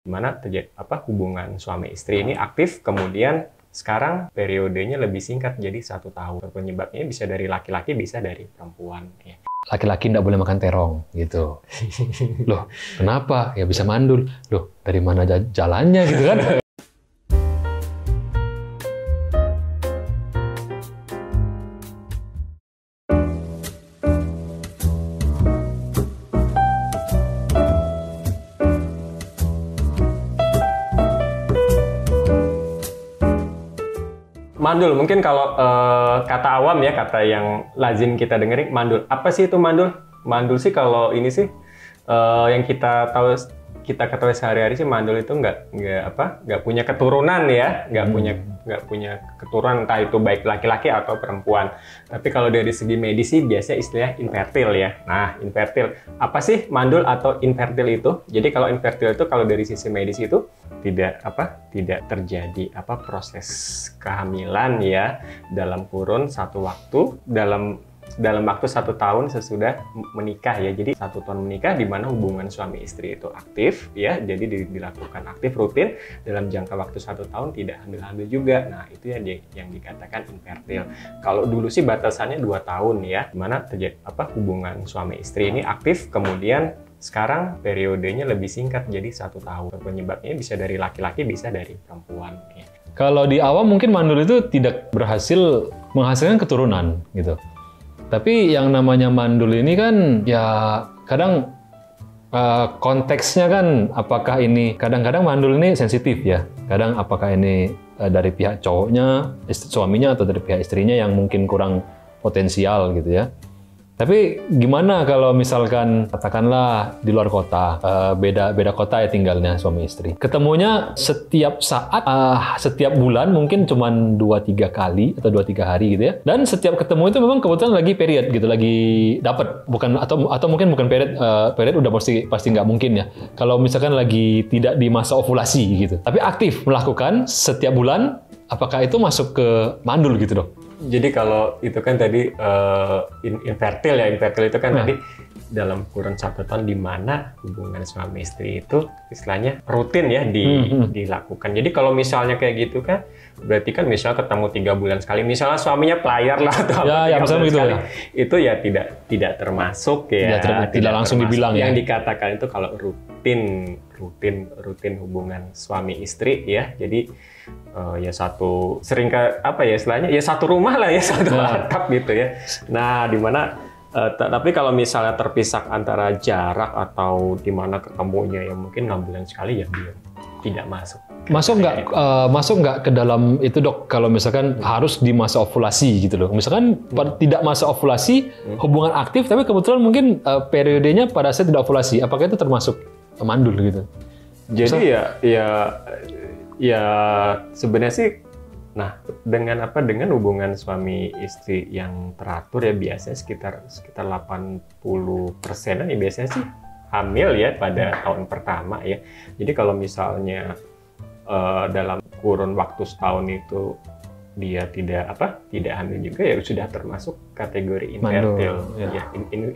Mana terjadi hubungan suami istri ini aktif, kemudian sekarang periodenya lebih singkat jadi 1 tahun. Penyebabnya bisa dari laki-laki, bisa dari perempuan. Ya. Laki-laki nggak boleh makan terong gitu. Loh, kenapa? Ya bisa mandul. Loh, dari mana jalannya gitu kan? Mandul, mungkin kalau kata awam ya, kata yang lazim kita dengerin, mandul. Apa sih itu mandul? Mandul sih kalau ini sih yang kita ketahui sehari-hari sih, mandul itu nggak punya keturunan ya, nggak punya keturunan, entah itu baik laki-laki atau perempuan. Tapi kalau dari segi medis sih biasanya istilahnya infertil ya. Nah, infertil apa sih mandul atau infertil itu? Jadi kalau infertil itu kalau dari sisi medis itu tidak terjadi proses kehamilan ya dalam kurun satu waktu dalam waktu 1 tahun sesudah menikah ya. Jadi 1 tahun menikah di mana hubungan suami istri itu aktif ya, jadi dilakukan aktif rutin dalam jangka waktu 1 tahun, tidak hamil-hamil juga. Nah, itu ya yang dikatakan infertil. Kalau dulu sih batasannya 2 tahun ya, di mana terjadi hubungan suami istri ini aktif, kemudian sekarang periodenya lebih singkat jadi 1 tahun. Penyebabnya bisa dari laki-laki, bisa dari perempuan ya. Kalau di awam mungkin mandul itu tidak berhasil menghasilkan keturunan gitu. Tapi yang namanya mandul ini kan ya kadang konteksnya kan apakah ini, kadang-kadang mandul ini sensitif ya. Kadang apakah ini dari pihak cowoknya, suaminya, atau dari pihak istrinya yang mungkin kurang potensial gitu ya. Tapi gimana kalau misalkan katakanlah di luar kota, beda kota ya tinggalnya suami istri. Ketemunya setiap saat, setiap bulan mungkin cuma 2-3 kali atau 2-3 hari gitu ya. Dan setiap ketemu itu memang kebetulan lagi period gitu, lagi dapat, bukan atau mungkin bukan period, period udah pasti nggak mungkin ya. Kalau misalkan lagi tidak di masa ovulasi gitu, tapi aktif melakukan setiap bulan, apakah itu masuk ke mandul gitu dok? Jadi kalau itu kan tadi infertil ya, infertil itu kan tadi dalam kurun 1 tahun di mana hubungan suami istri itu istilahnya rutin ya dilakukan. Jadi kalau misalnya kayak gitu kan berarti kan misal ketemu 3 bulan sekali, misalnya suaminya pelayar lah atau ya, misalnya gitu ya. Itu ya tidak termasuk ya, tidak langsung dibilang yang ya. dikatakan itu kalau rutin hubungan suami istri ya. Jadi ya sering istilahnya ya satu rumah lah ya, satu atap gitu ya. Nah, di mana tapi kalau misalnya terpisah antara jarak atau di mana ketemunya ya mungkin 6 bulan sekali ya dia tidak masuk. Masuk nggak ke dalam itu dok? Kalau misalkan harus di masa ovulasi gitu loh. Misalkan tidak masa ovulasi, hubungan aktif, tapi kebetulan mungkin periodenya pada saat tidak ovulasi. Apakah itu termasuk mandul gitu? Jadi ya sebenarnya sih, nah dengan hubungan suami istri yang teratur ya biasanya sekitar 80%-an ya biasanya sih hamil ya pada tahun pertama ya. Jadi kalau misalnya dalam kurun waktu setahun itu dia tidak hamil juga ya sudah termasuk kategori infertil ya,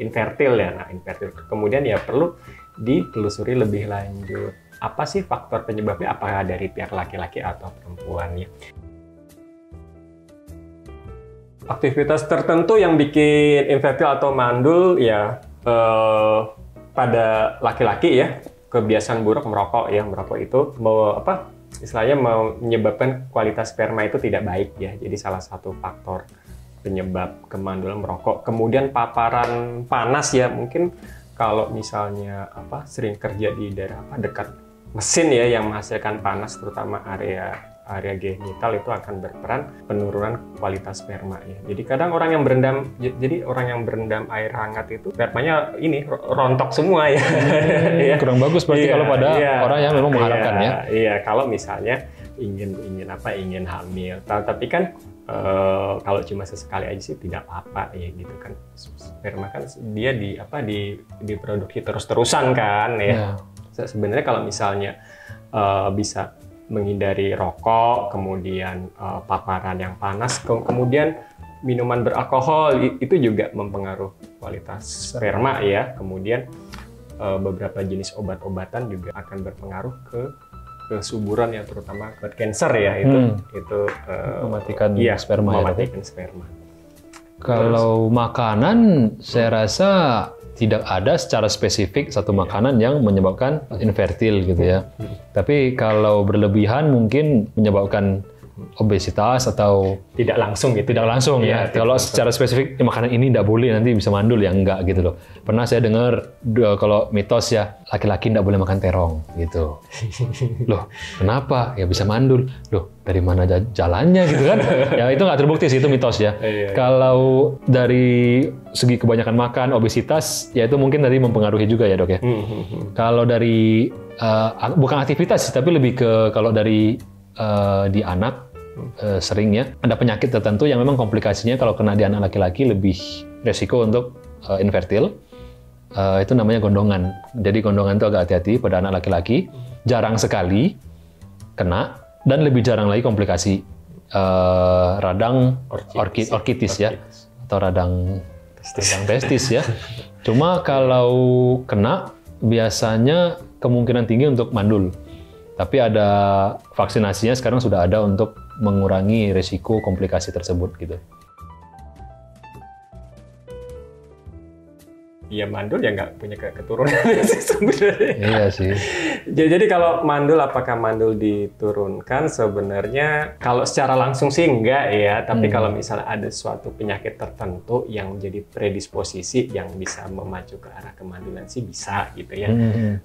infertil ya. Nah, infertil kemudian ya perlu ditelusuri lebih lanjut. Apa sih faktor penyebabnya? Apakah dari pihak laki-laki atau perempuan ya? Aktivitas tertentu yang bikin infertil atau mandul ya pada laki-laki ya, kebiasaan buruk merokok ya. Merokok itu istilahnya menyebabkan kualitas sperma itu tidak baik ya. Jadi salah satu faktor penyebab kemandulan merokok. Kemudian paparan panas ya, mungkin kalau misalnya sering kerja di daerah dekat mesin ya yang menghasilkan panas, terutama area genital, itu akan berperan penurunan kualitas sperma ya. Jadi kadang orang yang berendam air hangat itu spermanya ini rontok semua ya. Kurang bagus berarti kalau pada orang yang memang mengharapkan ya. Iya, kalau misalnya ingin hamil. Tapi kan kalau cuma sesekali aja sih tidak apa-apa ya gitu kan. Sperma kan dia diproduksi terus-terusan kan ya. Sebenarnya kalau misalnya bisa menghindari rokok, kemudian paparan yang panas, kemudian minuman beralkohol itu juga mempengaruhi kualitas sperma ya. Kemudian beberapa jenis obat-obatan juga akan berpengaruh ke kesuburan ya, terutama buat cancer ya, itu mematikan sperma. Mematikan sperma. Kalau makanan, saya rasa tidak ada secara spesifik satu makanan yang menyebabkan infertil gitu ya. Tapi kalau berlebihan mungkin menyebabkan obesitas atau tidak langsung gitu. Tidak langsung ya. Kalau secara spesifik makanan ini tidak boleh nanti bisa mandul ya, enggak gitu loh. Pernah saya dengar kalau mitos ya, laki-laki tidak boleh makan terong gitu. Loh, kenapa? Ya bisa mandul. Loh, dari mana jalannya gitu kan? Ya itu nggak terbukti sih, itu mitos ya. Kalau dari segi kebanyakan makan, obesitas, ya itu mungkin tadi mempengaruhi juga ya dok ya. Kalau dari bukan aktivitas sih, tapi lebih ke kalau dari di anak sering ya ada penyakit tertentu yang memang komplikasinya kalau kena di anak laki-laki lebih resiko untuk infertil. Itu namanya gondongan. Jadi gondongan itu agak hati-hati pada anak laki-laki, jarang sekali kena dan lebih jarang lagi komplikasi radang orkitis ya, atau radang testis ya. Cuma kalau kena biasanya kemungkinan tinggi untuk mandul. Tapi ada vaksinasinya sekarang sudah ada untuk mengurangi risiko komplikasi tersebut gitu. Iya, mandul ya nggak punya keturunan sih sebenarnya. Iya sih. Jadi kalau mandul, apakah mandul diturunkan? Sebenarnya kalau secara langsung sih enggak ya. Tapi kalau misalnya ada suatu penyakit tertentu yang menjadi predisposisi yang bisa memacu ke arah kemandulan sih bisa gitu ya.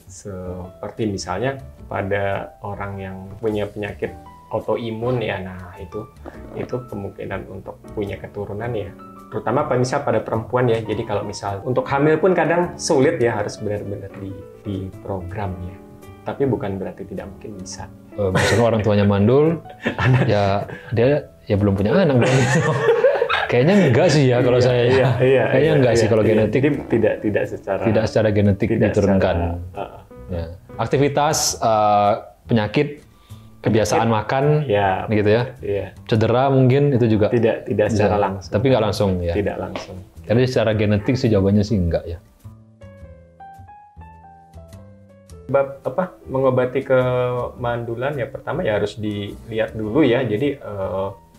Seperti misalnya pada orang yang punya penyakit autoimun ya, nah itu kemungkinan untuk punya keturunan ya. Terutama misal pada perempuan ya, jadi kalau misal untuk hamil pun kadang sulit ya, harus benar-benar di program ya. Tapi bukan berarti tidak mungkin bisa. Misalnya orang tuanya mandul, ya dia ya belum punya anak dong. Kayaknya enggak sih ya kalau saya. Kayaknya enggak sih kalau genetik. Jadi tidak secara genetik diturunkan. Ya. Aktivitas, penyakit, kebiasaan makan, gitu ya. Cedera mungkin itu juga tidak secara langsung. Tapi nggak langsung ya. Tidak langsung. Jadi secara genetik sih jawabannya sih enggak ya. Mengobati kemandulan ya, pertama ya harus dilihat dulu ya. Jadi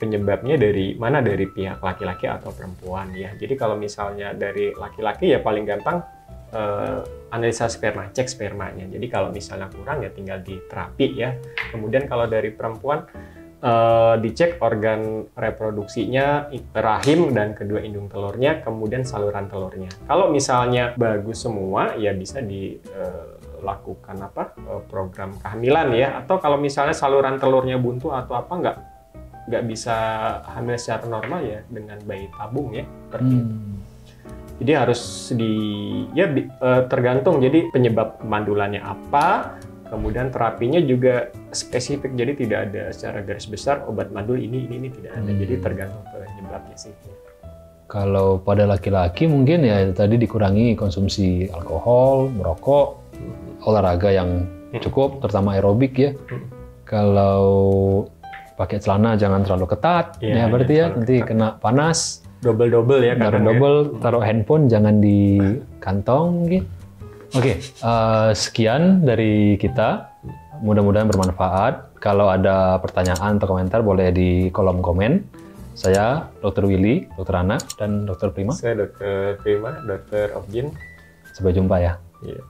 penyebabnya dari mana, dari pihak laki-laki atau perempuan ya. Jadi kalau misalnya dari laki-laki ya paling gampang analisa sperma, cek spermanya. Jadi kalau misalnya kurang ya tinggal diterapi ya. Kemudian kalau dari perempuan dicek organ reproduksinya, rahim dan kedua indung telurnya, kemudian saluran telurnya. Kalau misalnya bagus semua ya bisa dilakukan program kehamilan ya. Atau kalau misalnya saluran telurnya buntu atau apa, nggak bisa hamil secara normal ya dengan bayi tabung ya. Seperti itu. Jadi harus tergantung jadi penyebab kemandulannya apa, kemudian terapinya juga spesifik. Jadi tidak ada secara garis besar obat mandul ini tidak ada. Jadi tergantung penyebabnya sih. Kalau pada laki-laki mungkin ya tadi dikurangi konsumsi alkohol, merokok, olahraga yang cukup, terutama aerobik ya. Kalau pakai celana jangan terlalu ketat, ya berarti ya nanti kena panas. Double ya, taruh handphone jangan di kantong mungkin. Oke, sekian dari kita. Mudah-mudahan bermanfaat. Kalau ada pertanyaan atau komentar boleh di kolom komen. Saya Dr. Willy, Dr. Ana, dan Dr. Prima. Saya Dr. Prima, Dr. Objin. Sampai jumpa ya. Iya.